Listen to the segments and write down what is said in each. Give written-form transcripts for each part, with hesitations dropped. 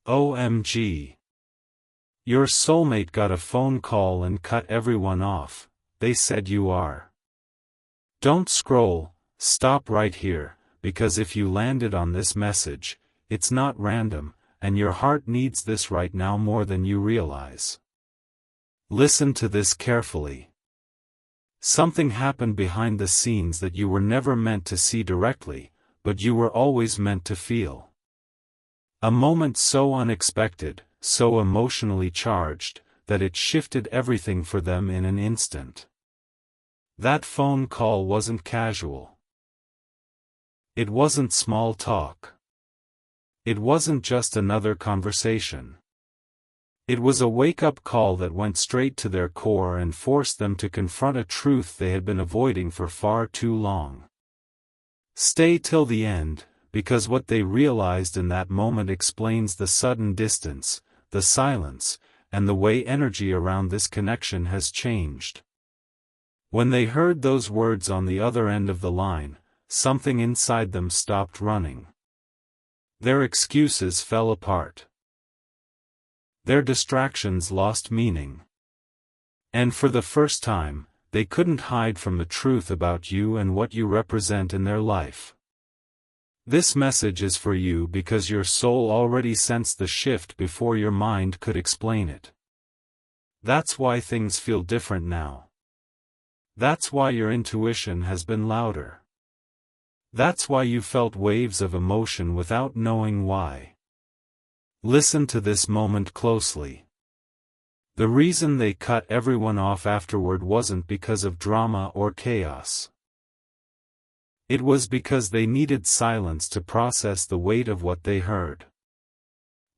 OMG. Your soulmate got a phone call and cut everyone off. They said you are. Don't scroll, stop right here, because if you landed on this message, it's not random, and your heart needs this right now more than you realize. Listen to this carefully. Something happened behind the scenes that you were never meant to see directly, but you were always meant to feel. A moment so unexpected, so emotionally charged, that it shifted everything for them in an instant. That phone call wasn't casual. It wasn't small talk. It wasn't just another conversation. It was a wake-up call that went straight to their core and forced them to confront a truth they had been avoiding for far too long. Stay till the end, because what they realized in that moment explains the sudden distance, the silence, and the way energy around this connection has changed. When they heard those words on the other end of the line, something inside them stopped running. Their excuses fell apart. Their distractions lost meaning. And for the first time, they couldn't hide from the truth about you and what you represent in their life. This message is for you because your soul already sensed the shift before your mind could explain it. That's why things feel different now. That's why your intuition has been louder. That's why you felt waves of emotion without knowing why. Listen to this moment closely. The reason they cut everyone off afterward wasn't because of drama or chaos. It was because they needed silence to process the weight of what they heard.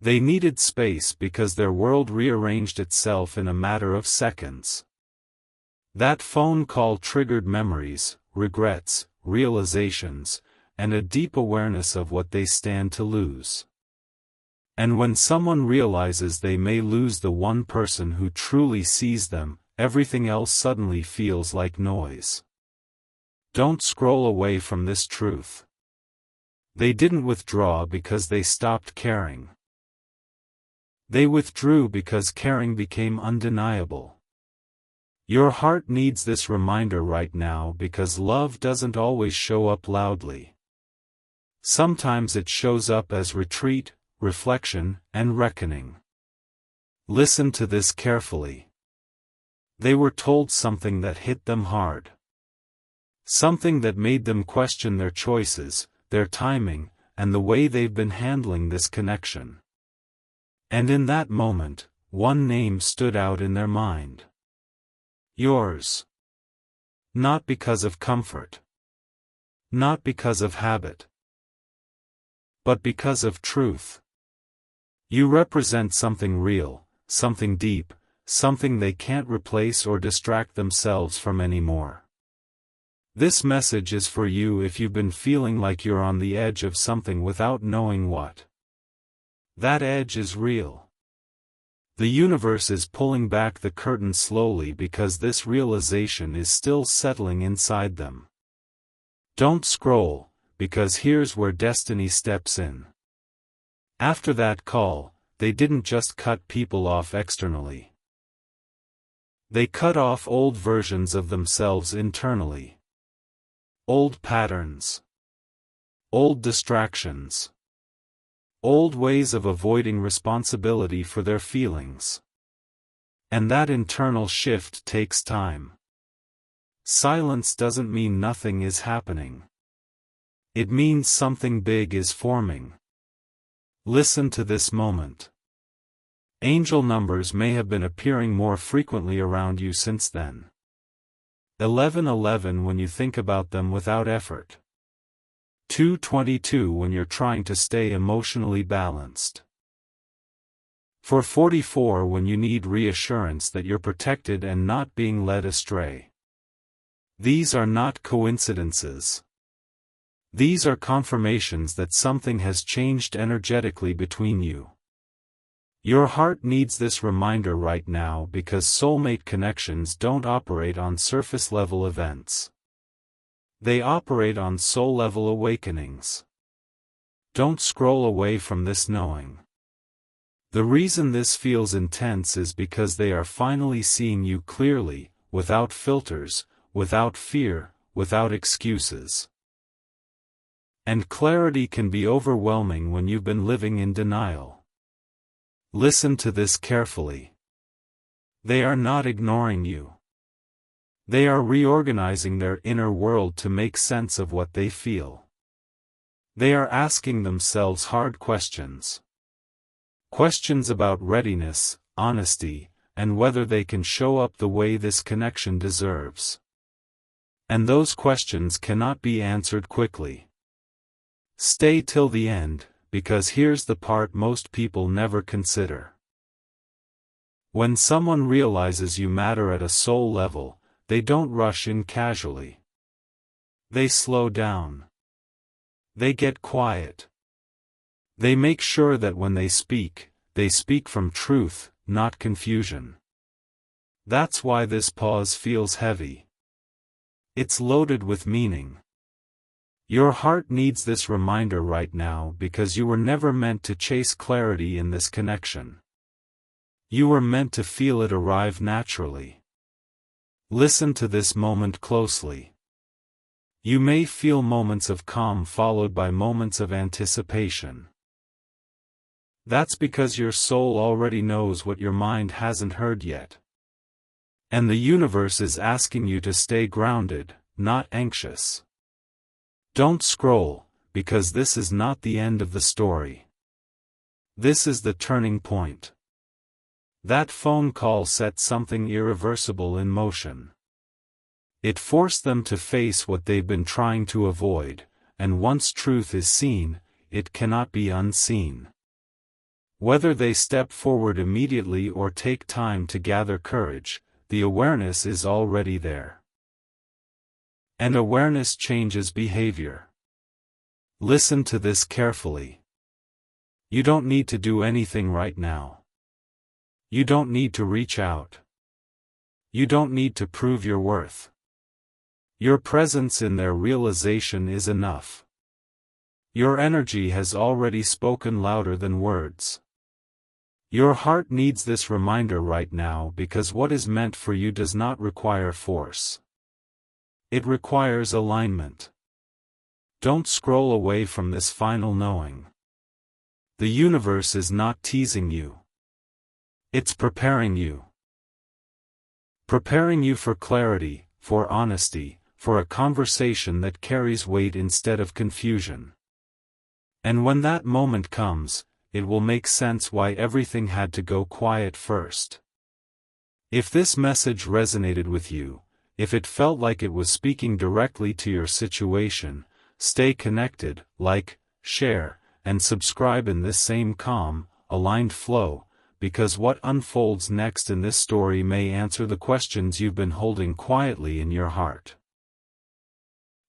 They needed space because their world rearranged itself in a matter of seconds. That phone call triggered memories, regrets, realizations, and a deep awareness of what they stand to lose. And when someone realizes they may lose the one person who truly sees them, everything else suddenly feels like noise. Don't scroll away from this truth. They didn't withdraw because they stopped caring. They withdrew because caring became undeniable. Your heart needs this reminder right now because love doesn't always show up loudly. Sometimes it shows up as retreat, reflection, and reckoning. Listen to this carefully. They were told something that hit them hard. Something that made them question their choices, their timing, and the way they've been handling this connection. And in that moment, one name stood out in their mind. Yours. Not because of comfort. Not because of habit. But because of truth. You represent something real, something deep, something they can't replace or distract themselves from anymore. This message is for you if you've been feeling like you're on the edge of something without knowing what. That edge is real. The universe is pulling back the curtain slowly because this realization is still settling inside them. Don't scroll, because here's where destiny steps in. After that call, they didn't just cut people off externally. They cut off old versions of themselves internally. Old patterns. Old distractions. Old ways of avoiding responsibility for their feelings. And that internal shift takes time. Silence doesn't mean nothing is happening. It means something big is forming. Listen to this moment. Angel numbers may have been appearing more frequently around you since then. 1111 when you think about them without effort. 222 when you're trying to stay emotionally balanced. 444 when you need reassurance that you're protected and not being led astray. These are not coincidences. These are confirmations that something has changed energetically between you. Your heart needs this reminder right now because soulmate connections don't operate on surface-level events. They operate on soul-level awakenings. Don't scroll away from this knowing. The reason this feels intense is because they are finally seeing you clearly, without filters, without fear, without excuses. And clarity can be overwhelming when you've been living in denial. Listen to this carefully. They are not ignoring you. They are reorganizing their inner world to make sense of what they feel. They are asking themselves hard questions. Questions about readiness, honesty, and whether they can show up the way this connection deserves. And those questions cannot be answered quickly. Stay till the end, because here's the part most people never consider. When someone realizes you matter at a soul level, they don't rush in casually. They slow down. They get quiet. They make sure that when they speak from truth, not confusion. That's why this pause feels heavy. It's loaded with meaning. Your heart needs this reminder right now because you were never meant to chase clarity in this connection. You were meant to feel it arrive naturally. Listen to this moment closely. You may feel moments of calm followed by moments of anticipation. That's because your soul already knows what your mind hasn't heard yet. And the universe is asking you to stay grounded, not anxious. Don't scroll, because this is not the end of the story. This is the turning point. That phone call set something irreversible in motion. It forced them to face what they've been trying to avoid, and once truth is seen, it cannot be unseen. Whether they step forward immediately or take time to gather courage, the awareness is already there. And awareness changes behavior. Listen to this carefully. You don't need to do anything right now. You don't need to reach out. You don't need to prove your worth. Your presence in their realization is enough. Your energy has already spoken louder than words. Your heart needs this reminder right now because what is meant for you does not require force. It requires alignment. Don't scroll away from this final knowing. The universe is not teasing you. It's preparing you. Preparing you for clarity, for honesty, for a conversation that carries weight instead of confusion. And when that moment comes, it will make sense why everything had to go quiet first. If this message resonated with you, if it felt like it was speaking directly to your situation, stay connected, like, share, and subscribe in this same calm, aligned flow, because what unfolds next in this story may answer the questions you've been holding quietly in your heart.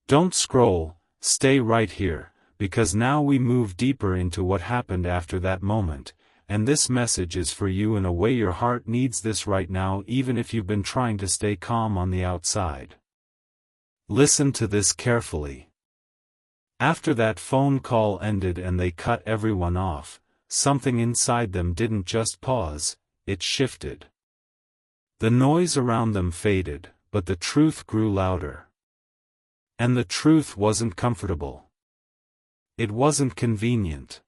Don't scroll, stay right here, because now we move deeper into what happened after that moment, and this message is for you in a way your heart needs this right now even if you've been trying to stay calm on the outside. Listen to this carefully. After that phone call ended and they cut everyone off, something inside them didn't just pause, it shifted. The noise around them faded, but the truth grew louder. And the truth wasn't comfortable. It wasn't convenient.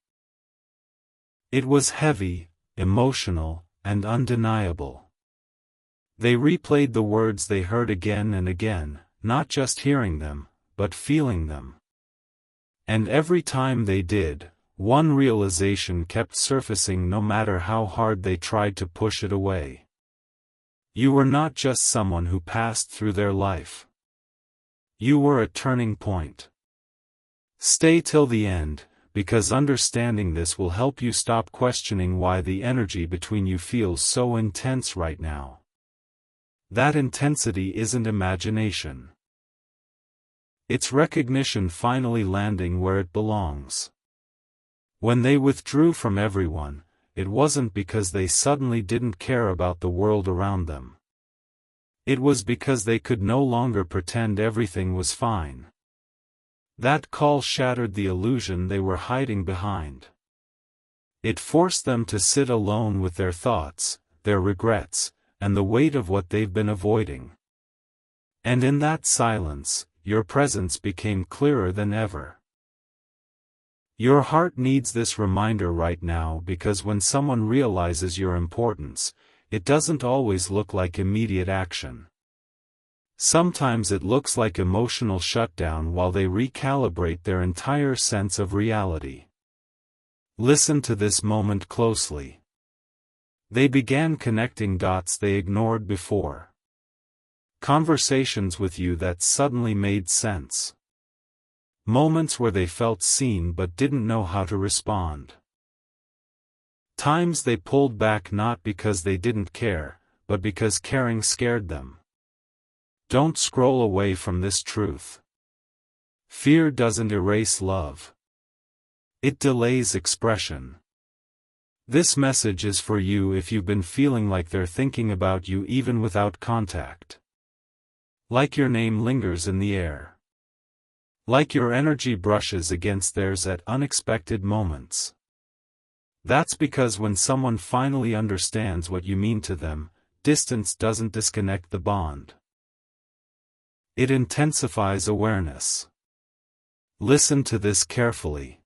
It was heavy, emotional, and undeniable. They replayed the words they heard again and again, not just hearing them, but feeling them. And every time they did, one realization kept surfacing no matter how hard they tried to push it away. You were not just someone who passed through their life. You were a turning point. Stay till the end, because understanding this will help you stop questioning why the energy between you feels so intense right now. That intensity isn't imagination. It's recognition finally landing where it belongs. When they withdrew from everyone, it wasn't because they suddenly didn't care about the world around them. It was because they could no longer pretend everything was fine. That call shattered the illusion they were hiding behind. It forced them to sit alone with their thoughts, their regrets, and the weight of what they've been avoiding. And in that silence, your presence became clearer than ever. Your heart needs this reminder right now because when someone realizes your importance, it doesn't always look like immediate action. Sometimes it looks like emotional shutdown while they recalibrate their entire sense of reality. Listen to this moment closely. They began connecting dots they ignored before. Conversations with you that suddenly made sense. Moments where they felt seen but didn't know how to respond. Times they pulled back not because they didn't care, but because caring scared them. Don't scroll away from this truth. Fear doesn't erase love. It delays expression. This message is for you if you've been feeling like they're thinking about you even without contact. Like your name lingers in the air. Like your energy brushes against theirs at unexpected moments. That's because when someone finally understands what you mean to them, distance doesn't disconnect the bond. It intensifies awareness. Listen to this carefully.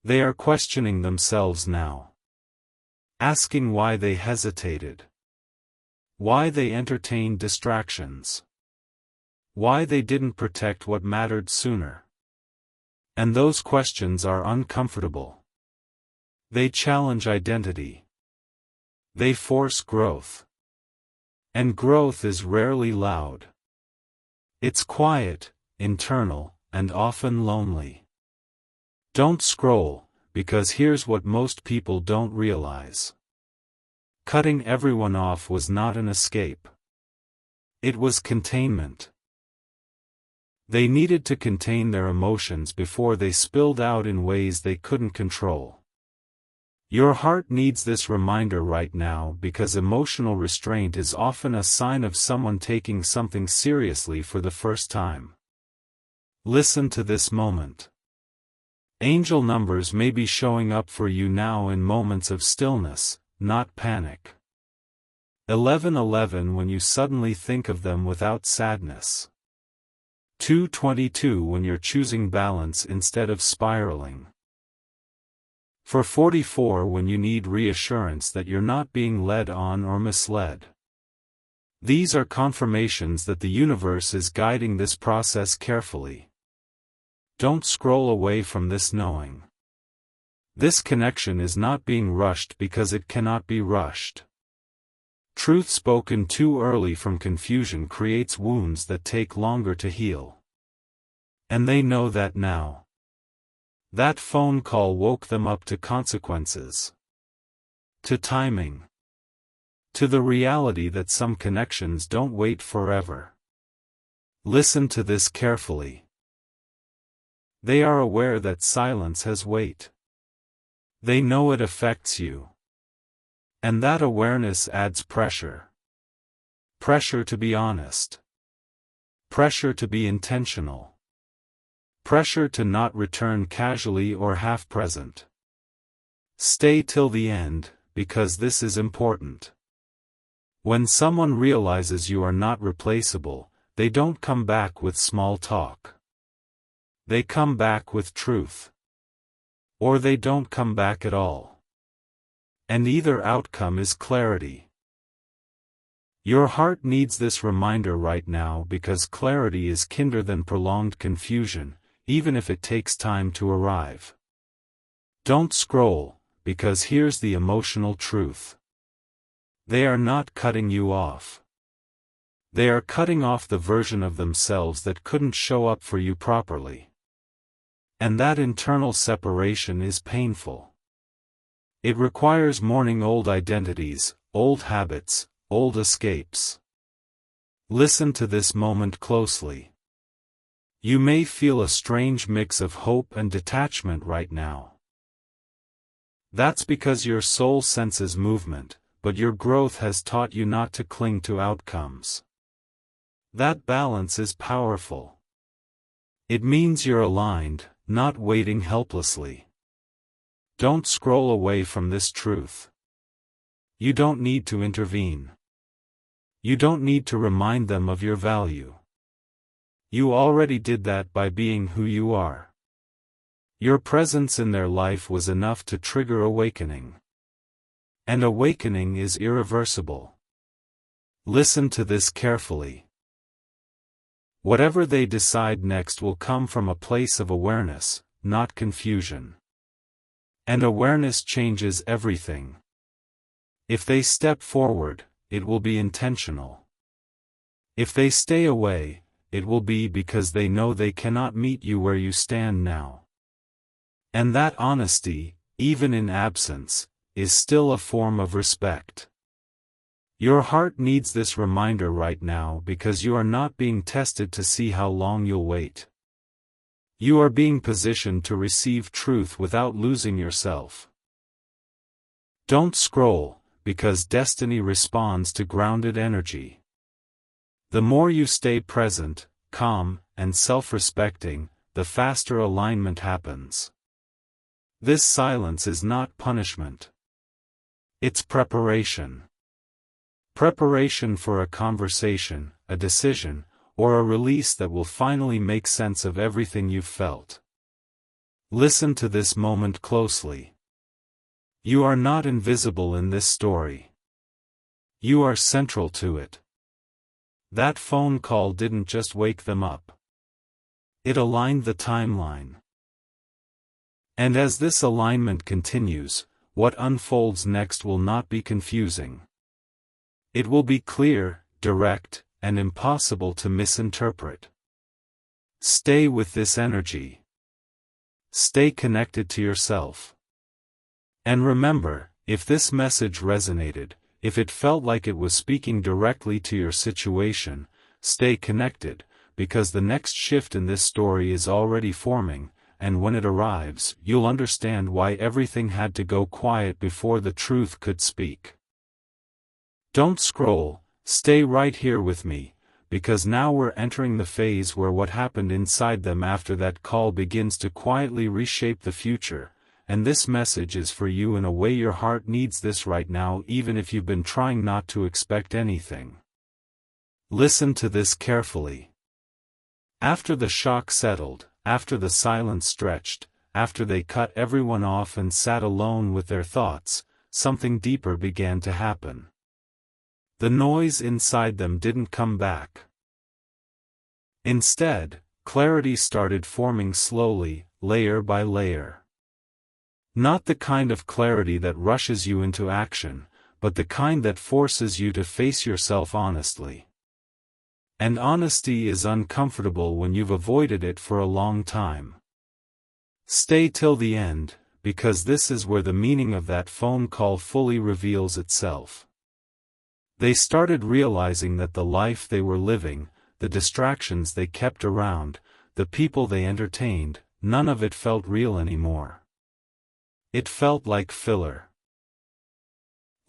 They are questioning themselves now. Asking why they hesitated. Why they entertained distractions. Why they didn't protect what mattered sooner. And those questions are uncomfortable. They challenge identity. They force growth. And growth is rarely loud. It's quiet, internal, and often lonely. Don't scroll, because here's what most people don't realize. Cutting everyone off was not an escape. It was containment. They needed to contain their emotions before they spilled out in ways they couldn't control. Your heart needs this reminder right now because emotional restraint is often a sign of someone taking something seriously for the first time. Listen to this moment. Angel numbers may be showing up for you now in moments of stillness, not panic. 1111 when you suddenly think of them without sadness. 222 when you're choosing balance instead of spiraling. For 44 when you need reassurance that you're not being led on or misled. These are confirmations that the universe is guiding this process carefully. Don't scroll away from this knowing. This connection is not being rushed because it cannot be rushed. Truth spoken too early from confusion creates wounds that take longer to heal. And they know that now. That phone call woke them up to consequences. To timing. To the reality that some connections don't wait forever. Listen to this carefully. They are aware that silence has weight. They know it affects you. And that awareness adds pressure. Pressure to be honest. Pressure to be intentional. Pressure to not return casually or half-present. Stay till the end, because this is important. When someone realizes you are not replaceable, they don't come back with small talk. They come back with truth. Or they don't come back at all. And either outcome is clarity. Your heart needs this reminder right now because clarity is kinder than prolonged confusion, even if it takes time to arrive. Don't scroll, because here's the emotional truth. They are not cutting you off. They are cutting off the version of themselves that couldn't show up for you properly. And that internal separation is painful. It requires mourning old identities, old habits, old escapes. Listen to this moment closely. You may feel a strange mix of hope and detachment right now. That's because your soul senses movement, but your growth has taught you not to cling to outcomes. That balance is powerful. It means you're aligned, not waiting helplessly. Don't scroll away from this truth. You don't need to intervene. You don't need to remind them of your value. You already did that by being who you are. Your presence in their life was enough to trigger awakening. And awakening is irreversible. Listen to this carefully. Whatever they decide next will come from a place of awareness, not confusion. And awareness changes everything. If they step forward, it will be intentional. If they stay away, it will be because they know they cannot meet you where you stand now. And that honesty, even in absence, is still a form of respect. Your heart needs this reminder right now because you are not being tested to see how long you'll wait. You are being positioned to receive truth without losing yourself. Don't scroll, because destiny responds to grounded energy. The more you stay present, calm, and self-respecting, the faster alignment happens. This silence is not punishment. It's preparation. Preparation for a conversation, a decision, or a release that will finally make sense of everything you've felt. Listen to this moment closely. You are not invisible in this story. You are central to it. That phone call didn't just wake them up. It aligned the timeline. And as this alignment continues, what unfolds next will not be confusing. It will be clear, direct, and impossible to misinterpret. Stay with this energy. Stay connected to yourself. And remember, if this message resonated, if it felt like it was speaking directly to your situation, stay connected, because the next shift in this story is already forming, and when it arrives, you'll understand why everything had to go quiet before the truth could speak. Don't scroll, stay right here with me, because now we're entering the phase where what happened inside them after that call begins to quietly reshape the future, and this message is for you in a way your heart needs this right now, even if you've been trying not to expect anything. Listen to this carefully. After the shock settled, after the silence stretched, after they cut everyone off and sat alone with their thoughts, something deeper began to happen. The noise inside them didn't come back. Instead, clarity started forming slowly, layer by layer. Not the kind of clarity that rushes you into action, but the kind that forces you to face yourself honestly. And honesty is uncomfortable when you've avoided it for a long time. Stay till the end, because this is where the meaning of that phone call fully reveals itself. They started realizing that the life they were living, the distractions they kept around, the people they entertained, none of it felt real anymore. It felt like filler.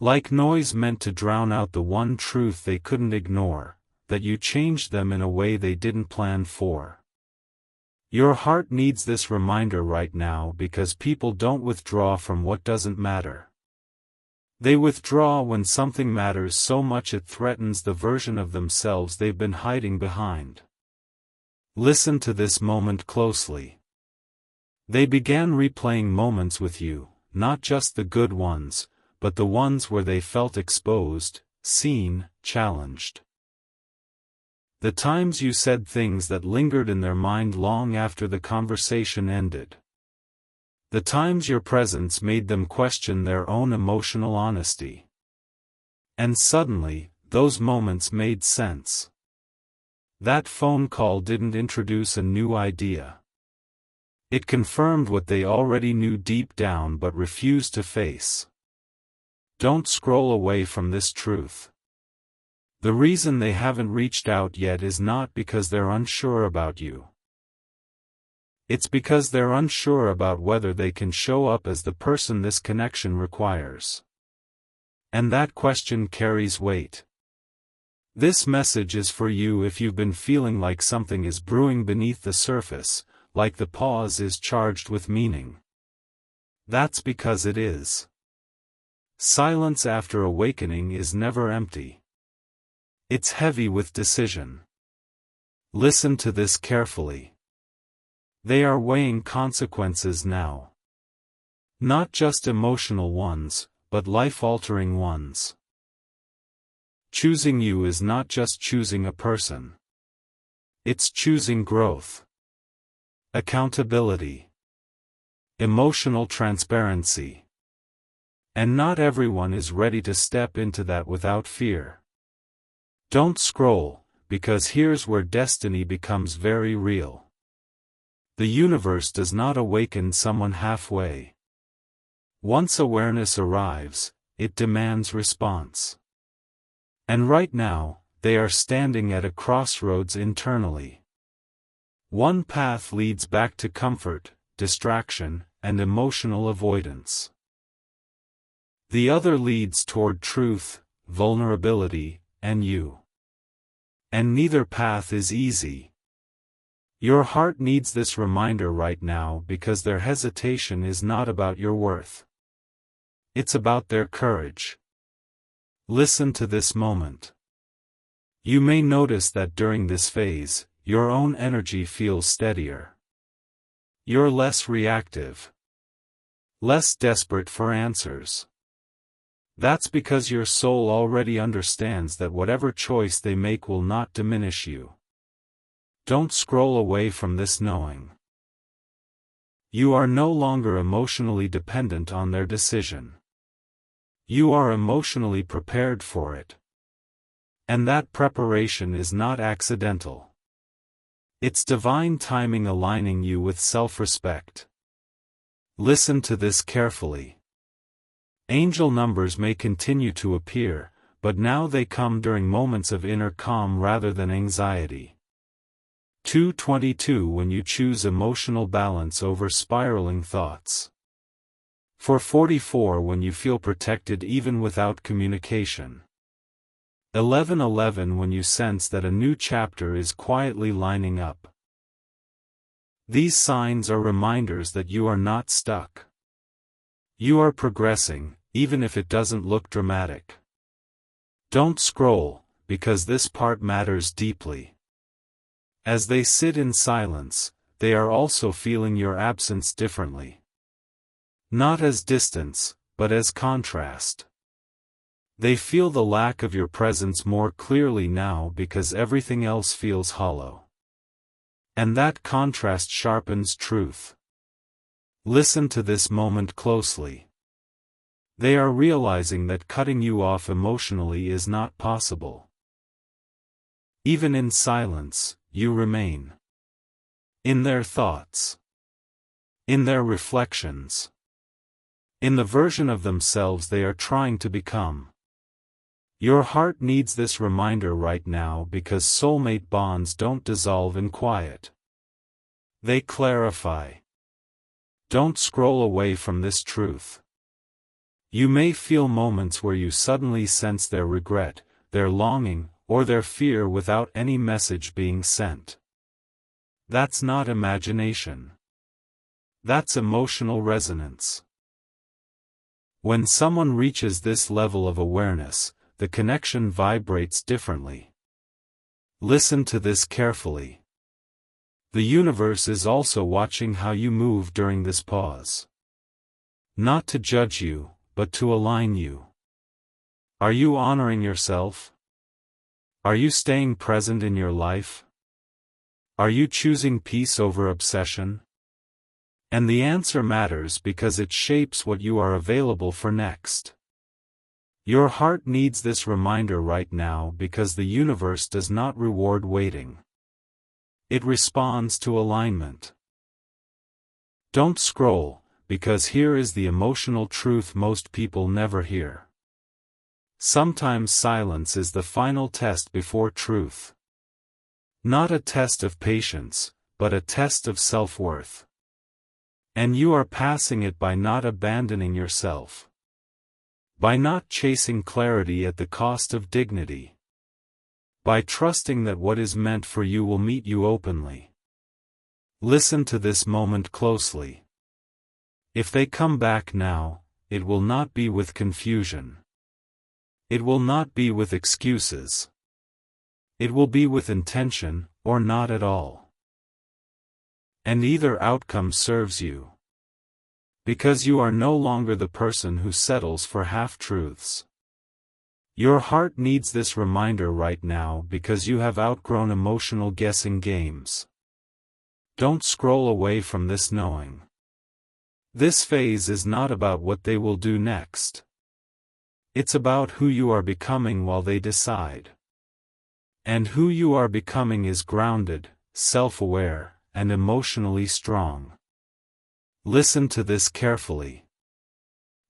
Like noise meant to drown out the one truth they couldn't ignore, that you changed them in a way they didn't plan for. Your heart needs this reminder right now because people don't withdraw from what doesn't matter. They withdraw when something matters so much it threatens the version of themselves they've been hiding behind. Listen to this moment closely. They began replaying moments with you, not just the good ones, but the ones where they felt exposed, seen, challenged. The times you said things that lingered in their mind long after the conversation ended. The times your presence made them question their own emotional honesty. And suddenly, those moments made sense. That phone call didn't introduce a new idea. It confirmed what they already knew deep down but refused to face. Don't scroll away from this truth. The reason they haven't reached out yet is not because they're unsure about you. It's because they're unsure about whether they can show up as the person this connection requires. And that question carries weight. This message is for you if you've been feeling like something is brewing beneath the surface, like the pause is charged with meaning. That's because it is. Silence after awakening is never empty. It's heavy with decision. Listen to this carefully. They are weighing consequences now. Not just emotional ones, but life-altering ones. Choosing you is not just choosing a person. It's choosing growth, accountability, emotional transparency. And not everyone is ready to step into that without fear. Don't scroll, because here's where destiny becomes very real. The universe does not awaken someone halfway. Once awareness arrives, it demands response. And right now, they are standing at a crossroads internally. One path leads back to comfort, distraction, and emotional avoidance. The other leads toward truth, vulnerability, and you. And neither path is easy. Your heart needs this reminder right now because their hesitation is not about your worth. It's about their courage. Listen to this moment. You may notice that during this phase, your own energy feels steadier. You're less reactive. Less desperate for answers. That's because your soul already understands that whatever choice they make will not diminish you. Don't scroll away from this knowing. You are no longer emotionally dependent on their decision. You are emotionally prepared for it. And that preparation is not accidental. It's divine timing aligning you with self-respect. Listen to this carefully. Angel numbers may continue to appear, but now they come during moments of inner calm rather than anxiety. 222 when you choose emotional balance over spiraling thoughts. 444 when you feel protected even without communication. 1111 when you sense that a new chapter is quietly lining up. These signs are reminders that you are not stuck. You are progressing, even if it doesn't look dramatic. Don't scroll, because this part matters deeply. As they sit in silence, they are also feeling your absence differently. Not as distance, but as contrast. They feel the lack of your presence more clearly now because everything else feels hollow. And that contrast sharpens truth. Listen to this moment closely. They are realizing that cutting you off emotionally is not possible. Even in silence, you remain. In their thoughts. In their reflections. In the version of themselves they are trying to become. Your heart needs this reminder right now because soulmate bonds don't dissolve in quiet. They clarify. Don't scroll away from this truth. You may feel moments where you suddenly sense their regret, their longing, or their fear without any message being sent. That's not imagination. That's emotional resonance. When someone reaches this level of awareness, the connection vibrates differently. Listen to this carefully. The universe is also watching how you move during this pause. Not to judge you, but to align you. Are you honoring yourself? Are you staying present in your life? Are you choosing peace over obsession? And the answer matters because it shapes what you are available for next. Your heart needs this reminder right now because the universe does not reward waiting. It responds to alignment. Don't scroll, because here is the emotional truth most people never hear. Sometimes silence is the final test before truth. Not a test of patience, but a test of self-worth. And you are passing it by not abandoning yourself. By not chasing clarity at the cost of dignity. By trusting that what is meant for you will meet you openly. Listen to this moment closely. If they come back now, it will not be with confusion. It will not be with excuses. It will be with intention, or not at all. And either outcome serves you. Because you are no longer the person who settles for half-truths. Your heart needs this reminder right now because you have outgrown emotional guessing games. Don't scroll away from this knowing. This phase is not about what they will do next. It's about who you are becoming while they decide. And who you are becoming is grounded, self-aware, and emotionally strong. Listen to this carefully.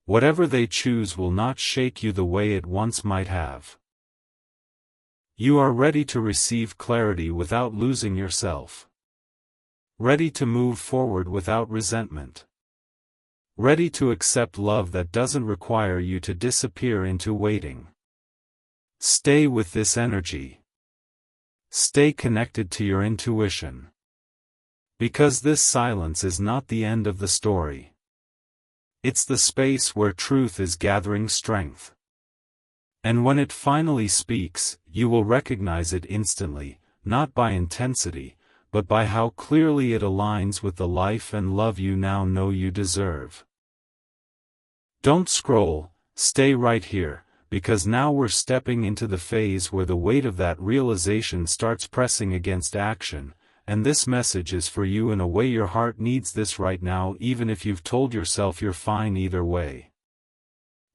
Whatever they choose will not shake you the way it once might have. You are ready to receive clarity without losing yourself. Ready to move forward without resentment. Ready to accept love that doesn't require you to disappear into waiting. Stay with this energy. Stay connected to your intuition. Because this silence is not the end of the story. It's the space where truth is gathering strength. And when it finally speaks, you will recognize it instantly, not by intensity, but by how clearly it aligns with the life and love you now know you deserve. Don't scroll, stay right here, because now we're stepping into the phase where the weight of that realization starts pressing against action, and this message is for you in a way your heart needs this right now, even if you've told yourself you're fine either way.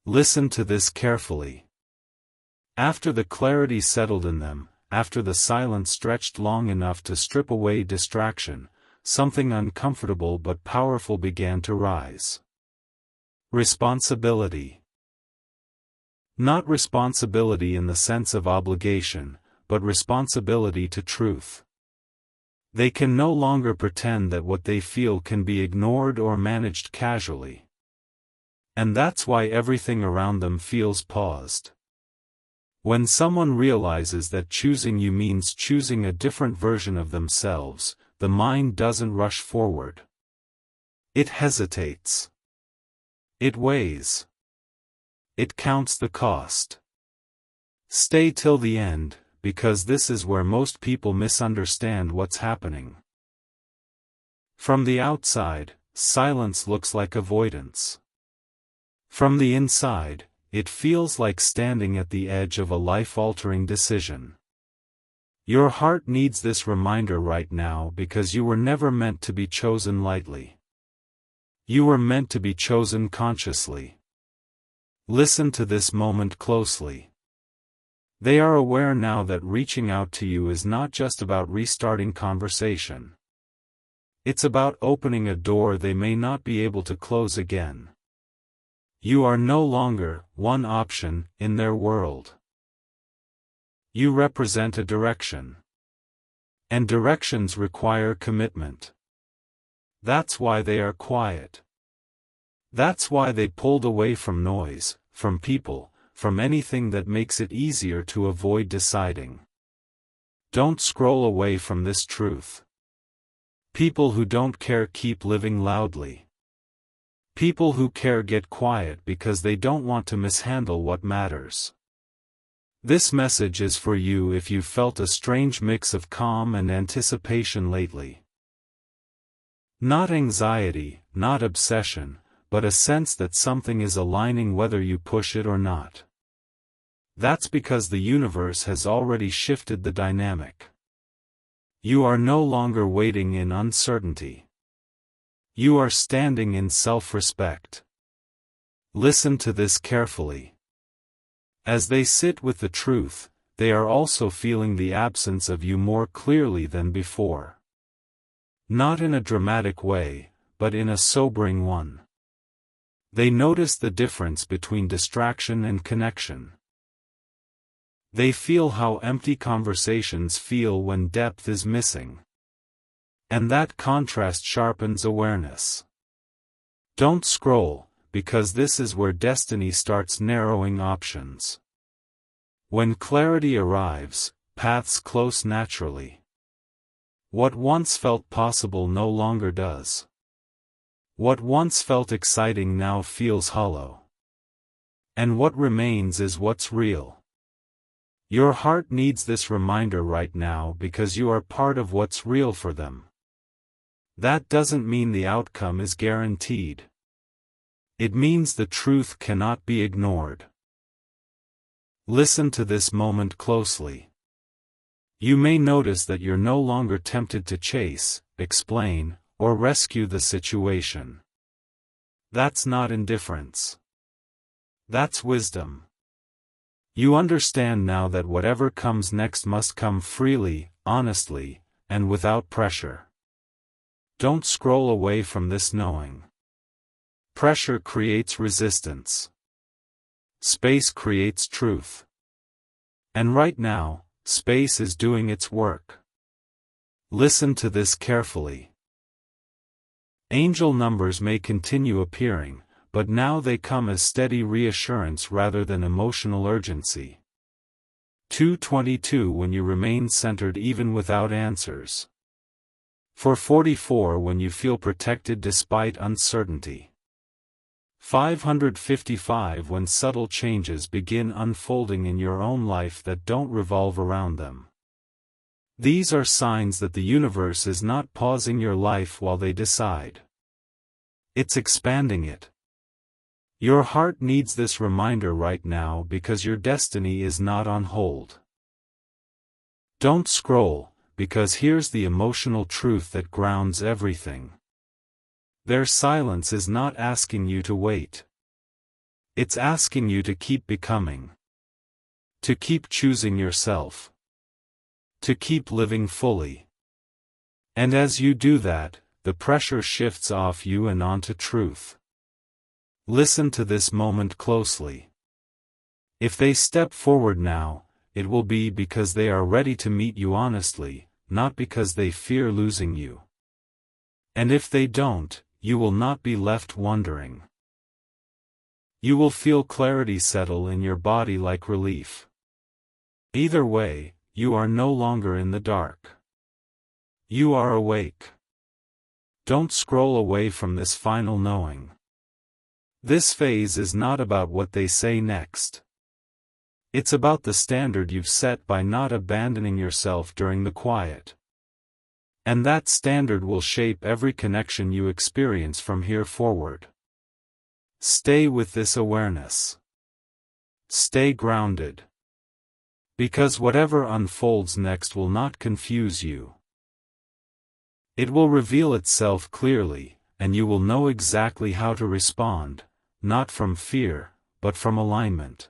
Listen to this carefully. After the clarity settled in them, after the silence stretched long enough to strip away distraction, something uncomfortable but powerful began to rise. Responsibility. Not responsibility in the sense of obligation, but responsibility to truth. They can no longer pretend that what they feel can be ignored or managed casually. And that's why everything around them feels paused. When someone realizes that choosing you means choosing a different version of themselves, the mind doesn't rush forward. It hesitates. It weighs. It counts the cost. Stay till the end, because this is where most people misunderstand what's happening. From the outside, silence looks like avoidance. From the inside, it feels like standing at the edge of a life-altering decision. Your heart needs this reminder right now because you were never meant to be chosen lightly. You were meant to be chosen consciously. Listen to this moment closely. They are aware now that reaching out to you is not just about restarting conversation. It's about opening a door they may not be able to close again. You are no longer one option in their world. You represent a direction. And directions require commitment. That's why they are quiet. That's why they pulled away from noise, from people, from anything that makes it easier to avoid deciding. Don't scroll away from this truth. People who don't care keep living loudly. People who care get quiet because they don't want to mishandle what matters. This message is for you if you've felt a strange mix of calm and anticipation lately. Not anxiety, not obsession, but a sense that something is aligning whether you push it or not. That's because the universe has already shifted the dynamic. You are no longer waiting in uncertainty. You are standing in self-respect. Listen to this carefully. As they sit with the truth, they are also feeling the absence of you more clearly than before. Not in a dramatic way, but in a sobering one. They notice the difference between distraction and connection. They feel how empty conversations feel when depth is missing. And that contrast sharpens awareness. Don't scroll, because this is where destiny starts narrowing options. When clarity arrives, paths close naturally. What once felt possible no longer does. What once felt exciting now feels hollow. And what remains is what's real. Your heart needs this reminder right now because you are part of what's real for them. That doesn't mean the outcome is guaranteed. It means the truth cannot be ignored. Listen to this moment closely. You may notice that you're no longer tempted to chase, explain, or rescue the situation. That's not indifference. That's wisdom. You understand now that whatever comes next must come freely, honestly, and without pressure. Don't scroll away from this knowing. Pressure creates resistance. Space creates truth. And right now, space is doing its work. Listen to this carefully. Angel numbers may continue appearing, but now they come as steady reassurance rather than emotional urgency. 222 when you remain centered even without answers. 444 when you feel protected despite uncertainty. 555 when subtle changes begin unfolding in your own life that don't revolve around them. These are signs that the universe is not pausing your life while they decide. It's expanding it. Your heart needs this reminder right now because your destiny is not on hold. Don't scroll, because here's the emotional truth that grounds everything. Their silence is not asking you to wait. It's asking you to keep becoming. To keep choosing yourself. To keep living fully. And as you do that, the pressure shifts off you and onto truth. Listen to this moment closely. If they step forward now, it will be because they are ready to meet you honestly, not because they fear losing you. And if they don't, you will not be left wondering. You will feel clarity settle in your body like relief. Either way, you are no longer in the dark. You are awake. Don't scroll away from this final knowing. This phase is not about what they say next. It's about the standard you've set by not abandoning yourself during the quiet. And that standard will shape every connection you experience from here forward. Stay with this awareness. Stay grounded. Because whatever unfolds next will not confuse you. It will reveal itself clearly, and you will know exactly how to respond, not from fear, but from alignment.